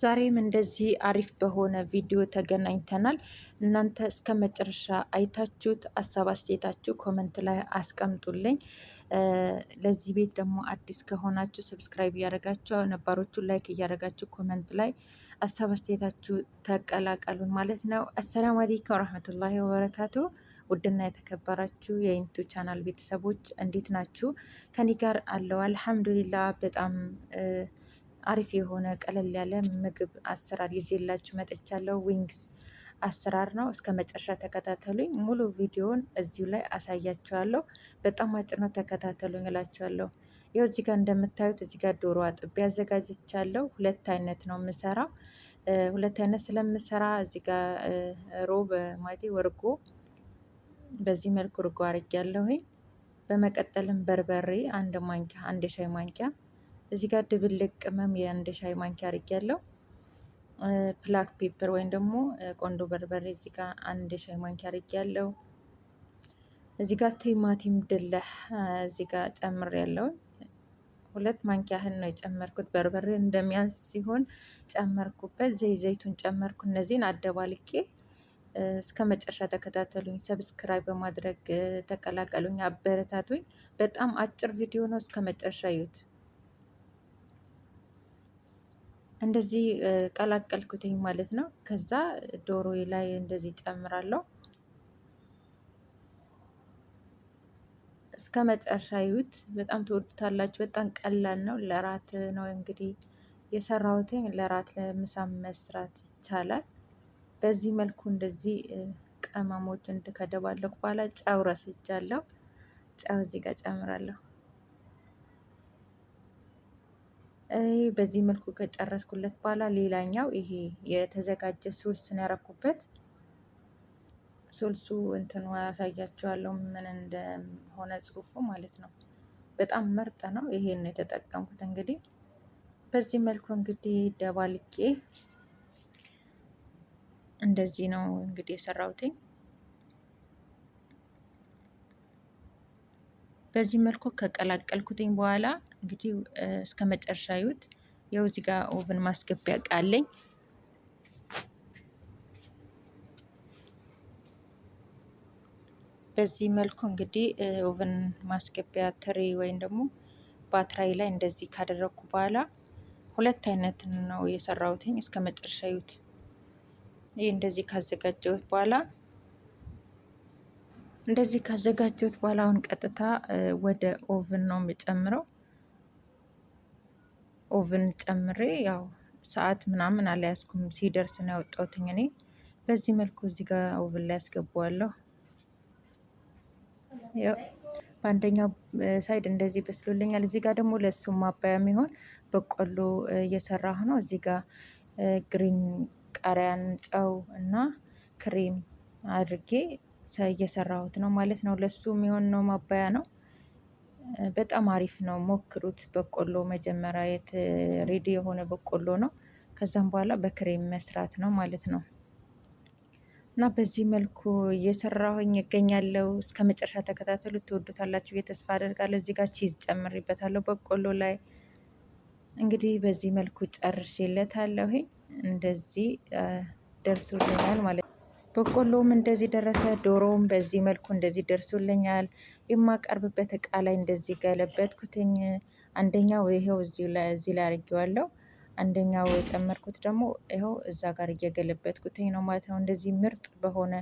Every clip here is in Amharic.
ዛሬም እንደዚህ አሪፍ በሆነ ቪዲዮ ተገናኝተናል። እናንተ እስከ መጨረሻ አይታችሁት ሀሳብ አስተያየታችሁ ኮመንት ላይ አስቀምጡልኝ። ለዚህ ቤት ደግሞ አዲስ ከሆናችሁ ሰብስክራይብ እያደረጋችሁ፣ ነባሮቹ ላይክ እያደረጋችሁ ኮመንት ላይ ሀሳብ አስተያየታችሁ ተቀላቀሉን ማለት ነው። አሰላሙ አለይኩም ወረህመቱላሂ ወበረካቱ። ውድና የተከበራችሁ የኢንቱ ቻናል ቤተሰቦች እንዴት ናችሁ? ከኔ ጋር አለው አልሐምዱሊላ። በጣም አሪፍ የሆነ ቀለል ያለ ምግብ አሰራር ይዤላችሁ መጥቻለሁ። ዊንግስ አሰራር ነው። እስከ መጨረሻ ተከታተሉኝ። ሙሉ ቪዲዮውን እዚሁ ላይ አሳያችኋለሁ። በጣም አጭር ነው፣ ተከታተሉኝ እላችኋለሁ። ይኸው እዚህ ጋር እንደምታዩት እዚህ ጋር ዶሮ አጥቤ አዘጋጅቻለሁ። ሁለት አይነት ነው የምሰራው። ሁለት አይነት ስለምሰራ እዚህ ጋር ሮብ ማለቴ ወርጎ በዚህ መልኩ እርጎ አድርጌያለሁኝ። በመቀጠልም በርበሬ አንድ ማንኪያ፣ አንድ ሻይ ማንኪያ እዚህ ጋር ድብልቅ ቅመም የአንድ ሻይ ማንኪያ አድርጌያለሁ። ብላክ ፔፐር ወይም ደግሞ ቆንዶ በርበሬ እዚህ ጋር አንድ ሻይ ማንኪያ አድርጌያለሁ። እዚህ ጋር ቲማቲም ድልህ እዚህ ጋር ጨምሬያለሁ። ሁለት ማንኪያ ያህል ነው የጨመርኩት። በርበሬ እንደሚያንስ ሲሆን ጨመርኩበት። ዘይቱን ጨመርኩ። እነዚህን አደባልቄ እስከ መጨረሻ ተከታተሉኝ። ሰብስክራይብ በማድረግ ተቀላቀሉኝ፣ አበረታቱኝ። በጣም አጭር ቪዲዮ ነው። እስከ መጨረሻ ይዩት። እንደዚህ ቀላቀልኩትኝ ማለት ነው። ከዛ ዶሮ ላይ እንደዚህ ጨምራለሁ። እስከ መጨረሻ ይዩት። በጣም ትወዱታላችሁ። በጣም ቀላል ነው። ለራት ነው እንግዲህ የሰራሁትኝ። ለራት ለምሳ መስራት ይቻላል። በዚህ መልኩ እንደዚህ ቅመሞችን ከደባለቁ በኋላ ጨው ረስቻለሁ። ጨው እዚህ ጋር ጨምራለሁ። በዚህ መልኩ ከጨረስኩለት በኋላ ሌላኛው ይሄ የተዘጋጀ ሶልስ ነው ያረኩበት። ሶልሱ እንትኑ ያሳያችኋለሁ ምን እንደሆነ ጽሁፉ ማለት ነው። በጣም ምርጥ ነው። ይሄን ነው የተጠቀምኩት። እንግዲህ በዚህ መልኩ እንግዲህ ደባልቄ እንደዚህ ነው እንግዲህ የሰራሁትኝ። በዚህ መልኩ ከቀላቀልኩትኝ በኋላ እንግዲህ እስከ መጨረሻ ይዩት። ያው እዚህ ጋር ኦቭን ማስገቢያ እቃ አለኝ። በዚህ መልኩ እንግዲህ ኦቭን ማስገቢያ ትሪ ወይም ደግሞ ባትራይ ላይ እንደዚህ ካደረግኩ በኋላ ሁለት አይነት ነው የሰራሁትኝ። እስከ መጨረሻ ይዩት። ይህ እንደዚህ ካዘጋጀሁት በኋላ አሁን ቀጥታ ወደ ኦቭን ነው የምጨምረው። ኦቭን ጨምሬ ያው ሰዓት ምናምን አልያዝኩም፣ ሲደርስ ነው ያወጣሁትኝ እኔ። በዚህ መልኩ እዚህ ጋር ኦቭን ላይ አስገባዋለሁ። በአንደኛው ሳይድ እንደዚህ በስሎልኛል። እዚህ ጋር ደግሞ ለሱ ማባያ የሚሆን በቆሎ እየሰራሁ ነው። እዚህ ጋር ግሪን ቃሪያን፣ ጨው እና ክሬም አድርጌ እየሰራሁት ነው ማለት ነው። ለሱ የሚሆን ነው፣ ማባያ ነው። በጣም አሪፍ ነው፣ ሞክሩት። በቆሎ መጀመሪያ ሬዲ የሆነ በቆሎ ነው። ከዛም በኋላ በክሬም መስራት ነው ማለት ነው። እና በዚህ መልኩ እየሰራሁኝ እገኛለሁ። እስከ መጨረሻ ተከታተሉ፣ ትወዱታላችሁ ብዬ ተስፋ አደርጋለሁ። እዚህ ጋር ቺዝ ጨምሬበታለሁ በቆሎ ላይ። እንግዲህ በዚህ መልኩ ጨርሼለታለሁ። እንደዚህ ደርሶልኛል ማለት ነው። በቆሎም እንደዚህ ደረሰ። ዶሮውም በዚህ መልኩ እንደዚህ ደርሶልኛል። የማቀርብበት እቃ ላይ እንደዚህ ገለበጥኩትኝ። አንደኛው ይሄው እዚህ ላይ አድርጌዋለሁ። አንደኛው የጨመርኩት ደግሞ ይኸው እዛ ጋር እየገለበጥኩትኝ ነው ማለት ነው። እንደዚህ ምርጥ በሆነ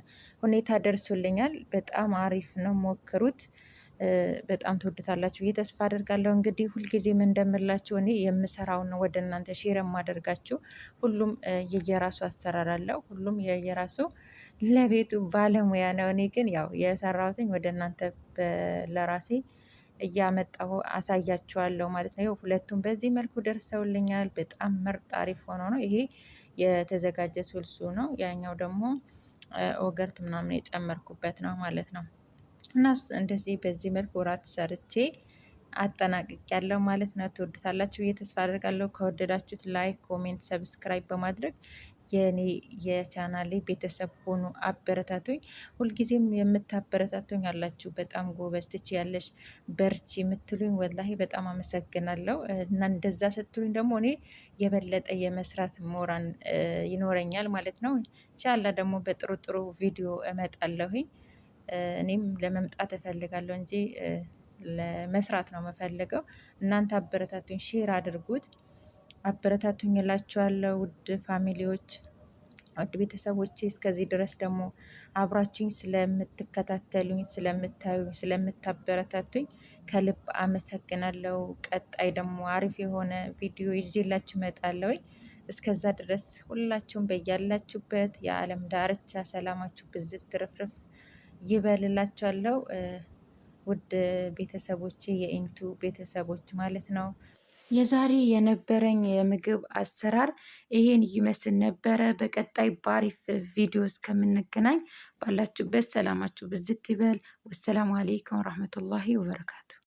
ሁኔታ ደርሶልኛል። በጣም አሪፍ ነው፣ ሞክሩት። በጣም ትወዱታላችሁ ብዬ ተስፋ አደርጋለሁ። እንግዲህ ሁልጊዜም እንደምላችሁ እኔ የምሰራውን ወደ እናንተ ሼር የማደርጋችሁ። ሁሉም የየራሱ አሰራር አለው። ሁሉም የየራሱ ለቤቱ ባለሙያ ነው። እኔ ግን ያው የሰራሁትኝ ወደ እናንተ ለራሴ እያመጣሁ አሳያችኋለሁ ማለት ነው። ሁለቱም በዚህ መልኩ ደርሰውልኛል። በጣም ምርጥ አሪፍ ሆኖ ነው። ይሄ የተዘጋጀ ሶልሱ ነው። ያኛው ደግሞ ኦገርት ምናምን የጨመርኩበት ነው ማለት ነው። እና እንደዚህ በዚህ መልኩ እራት ሰርቼ አጠናቅቄያለሁ ማለት ነው። ትወዱታላችሁ ብዬ ተስፋ አደርጋለሁ። ከወደዳችሁት ላይክ፣ ኮሜንት፣ ሰብስክራይብ በማድረግ የኔ የቻናሌ ቤተሰብ ሆኑ፣ አበረታቱኝ። ሁልጊዜም የምታበረታቱኝ አላችሁ። በጣም ጎበዝ፣ ትችያለሽ፣ በርቺ የምትሉኝ ወላሂ በጣም አመሰግናለሁ። እና እንደዛ ስትሉኝ ደግሞ እኔ የበለጠ የመስራት ሞራን ይኖረኛል ማለት ነው። ኢንሻላህ ደግሞ በጥሩ ጥሩ ቪዲዮ እመጣለሁኝ። እኔም ለመምጣት እፈልጋለሁ እንጂ ለመስራት ነው የምፈልገው። እናንተ አበረታቱኝ፣ ሼር አድርጉት፣ አበረታቱኝ እላችኋለሁ ውድ ፋሚሊዎች፣ ውድ ቤተሰቦቼ። እስከዚህ ድረስ ደግሞ አብራችሁኝ ስለምትከታተሉኝ፣ ስለምታዩኝ፣ ስለምታበረታቱኝ ከልብ አመሰግናለሁ። ቀጣይ ደግሞ አሪፍ የሆነ ቪዲዮ ይዤላችሁ እመጣለሁኝ። እስከዛ ድረስ ሁላችሁም በያላችሁበት የዓለም ዳርቻ ሰላማችሁ ብዝት ትርፍርፍ ይበልላችኋለሁ። ውድ ቤተሰቦቼ፣ የኢንቱ ቤተሰቦች ማለት ነው። የዛሬ የነበረኝ የምግብ አሰራር ይሄን ይመስል ነበረ። በቀጣይ ባሪፍ ቪዲዮ እስከምንገናኝ ባላችሁበት ሰላማችሁ ብዝት ይበል። ወሰላሙ አሌይኩም ወረህመቱላሂ ወበረካቱ።